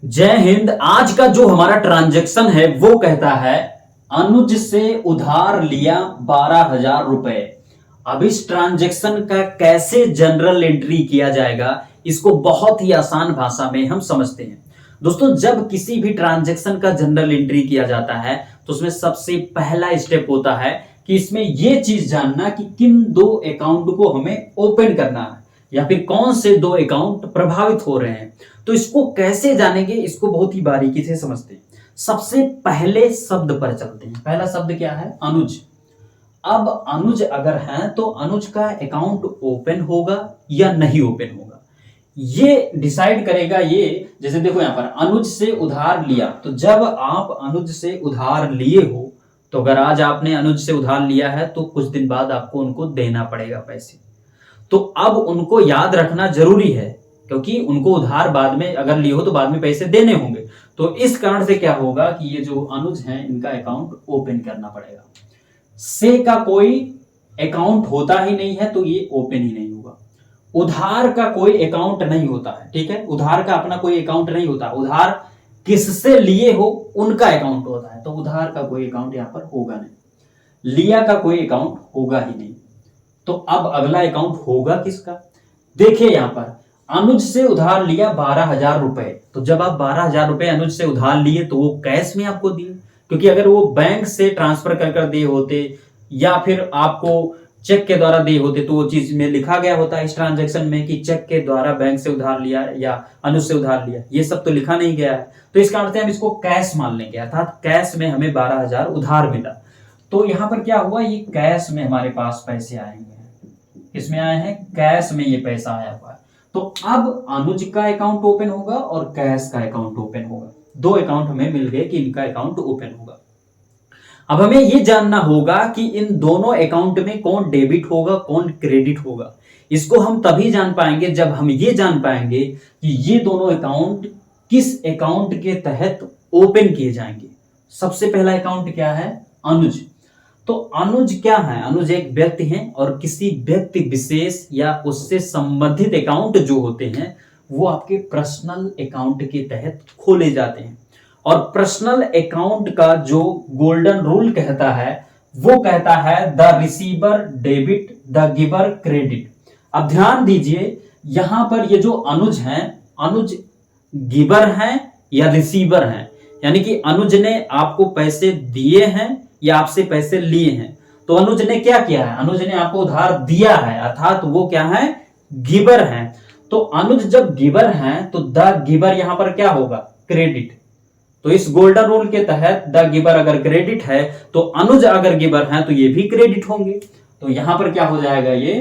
जय हिंद। आज का जो हमारा ट्रांजैक्शन है वो कहता है अनुज से उधार लिया 12,000 रुपए। अब इस ट्रांजैक्शन का कैसे जनरल एंट्री किया जाएगा, इसको बहुत ही आसान भाषा में हम समझते हैं। दोस्तों, जब किसी भी ट्रांजैक्शन का जनरल एंट्री किया जाता है तो उसमें सबसे पहला स्टेप होता है कि इसमें यह चीज जानना कि किन दो अकाउंट को हमें ओपन करना है या फिर कौन से दो अकाउंट प्रभावित हो रहे हैं। तो इसको कैसे जानेंगे, इसको बहुत ही बारीकी से समझते हैं। सबसे पहले शब्द पर चलते हैं। पहला शब्द क्या है? अनुज। अब अनुज अगर है तो अनुज का अकाउंट ओपन होगा या नहीं ओपन होगा, ये डिसाइड करेगा। ये जैसे देखो यहां पर अनुज से उधार लिया, तो जब आप अनुज से उधार लिए हो तो अगर आज आपने अनुज से उधार लिया है तो कुछ दिन बाद आपको उनको देना पड़ेगा पैसे। तो अब उनको याद रखना जरूरी है क्योंकि उनको उधार बाद में अगर लिए हो तो बाद में पैसे देने होंगे। तो इस कारण से क्या होगा कि ये जो अनुज हैं इनका अकाउंट ओपन करना पड़ेगा। से का कोई अकाउंट होता ही नहीं है तो ये ओपन ही नहीं होगा। उधार का कोई अकाउंट नहीं होता है, ठीक है। उधार का अपना कोई अकाउंट नहीं होता। उधार किससे लिए हो उनका अकाउंट होता है, तो उधार का कोई अकाउंट यहां पर होगा नहीं। लिया का कोई अकाउंट होगा ही नहीं। तो अब अगला अकाउंट होगा किसका? देखिए यहां पर अनुज से उधार लिया 12,000 रुपए। तो जब आप 12,000 रुपए अनुज से उधार लिए तो वो कैश में आपको दिए, क्योंकि अगर वो बैंक से ट्रांसफर कर दिए होते या फिर आपको चेक के द्वारा दिए होते तो वो चीज में लिखा गया होता है इस ट्रांजैक्शन में कि चेक के द्वारा बैंक से उधार लिया या अनुज से उधार लिया। ये सब तो लिखा नहीं गया है, तो इस कारण से हम इसको कैश मान लेंगे, अर्थात कैश में हमें 12,000 उधार मिला। तो यहां पर क्या हुआ, ये कैश में हमारे पास पैसे आएंगे। किसमें आए हैं? कैश में ये पैसा आया हुआ है। तो अब अनुज का अकाउंट ओपन होगा और कैश का अकाउंट ओपन होगा। दो अकाउंट हमें मिल गए कि इनका अकाउंट ओपन होगा। अब हमें ये जानना होगा कि इन दोनों अकाउंट में कौन डेबिट होगा कौन क्रेडिट होगा। इसको हम तभी जान पाएंगे जब हम ये जान पाएंगे कि ये दोनों अकाउंट किस अकाउंट के तहत ओपन किए जाएंगे। सबसे पहला अकाउंट क्या है? अनुज। तो अनुज क्या है? अनुज एक व्यक्ति है और किसी व्यक्ति विशेष या उससे संबंधित अकाउंट जो होते हैं वो आपके पर्सनल अकाउंट के तहत खोले जाते हैं। और पर्सनल अकाउंट का जो गोल्डन रूल कहता है वो कहता है the receiver debit the giver credit. अब ध्यान दीजिए यहां पर ये जो अनुज हैं, अनुज गिवर हैं या रिसीवर हैं, यानी कि अनुज ने आपको पैसे दिए हैं या आपसे पैसे लिए हैं। तो अनुज ने क्या किया है? अनुज ने आपको उधार दिया है, अर्थात वो क्या है? गिवर हैं। तो अनुज जब गिवर हैं तो द गिवर यहां पर क्या होगा? क्रेडिट। तो इस गोल्डन रूल के तहत द गिवर अगर क्रेडिट है तो अनुज अगर गिवर हैं तो ये भी क्रेडिट होंगे। तो यहां पर क्या हो जाएगा? ये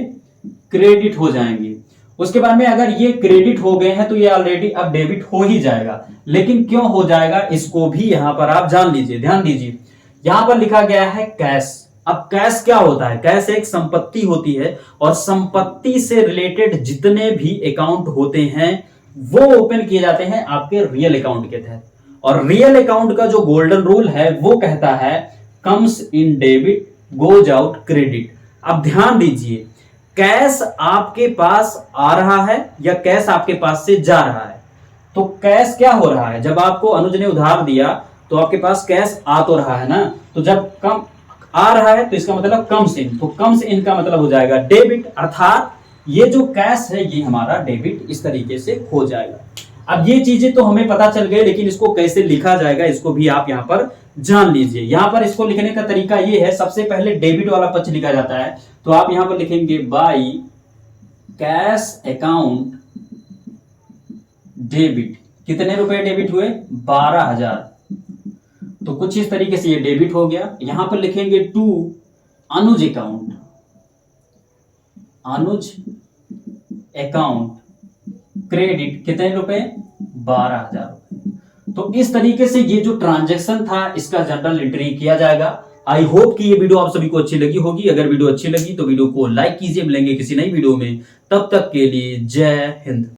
क्रेडिट हो जाएंगे। उसके बाद में अगर ये क्रेडिट हो गए हैं तो ये ऑलरेडी अब डेबिट हो ही जाएगा। लेकिन क्यों हो जाएगा इसको भी यहां पर आप जान लीजिए, ध्यान दीजिए। यहां पर लिखा गया है कैश। अब कैश क्या होता है? कैश एक संपत्ति होती है और संपत्ति से रिलेटेड जितने भी अकाउंट होते हैं वो ओपन किए जाते हैं आपके रियल अकाउंट के तहत। और रियल अकाउंट का जो गोल्डन रूल है वो कहता है comes in debit goes out credit. अब ध्यान दीजिए, कैश आपके पास आ रहा है या कैश आपके पास से जा रहा है। तो कैश क्या हो रहा है? जब आपको अनुज ने उधार दिया तो आपके पास कैश आ तो रहा है ना, तो जब कम आ रहा है तो इसका मतलब कम्स इन। तो कम्स इन का मतलब हो जाएगा डेबिट, अर्थात ये जो कैश है ये हमारा डेबिट इस तरीके से हो जाएगा। अब ये चीजें तो हमें पता चल गई, लेकिन इसको कैसे लिखा जाएगा इसको भी आप यहां पर जान लीजिए। यहां पर इसको लिखने का तरीका ये है, सबसे पहले डेबिट वाला पक्ष लिखा जाता है। तो आप यहां पर लिखेंगे बाई कैश अकाउंट डेबिट। कितने रुपए डेबिट हुए? 12,000। तो कुछ इस तरीके से ये डेबिट हो गया। यहां पर लिखेंगे to Anuj account, Anuj account credit. कितने रुपए? 12,000 रुपए। तो इस तरीके से ये जो ट्रांजैक्शन था इसका जनरल एंट्री किया जाएगा। आई होप कि ये वीडियो आप सभी को अच्छी लगी होगी। अगर वीडियो अच्छी लगी तो वीडियो को लाइक कीजिए। मिलेंगे किसी नई वीडियो में, तब तक के लिए जय हिंद।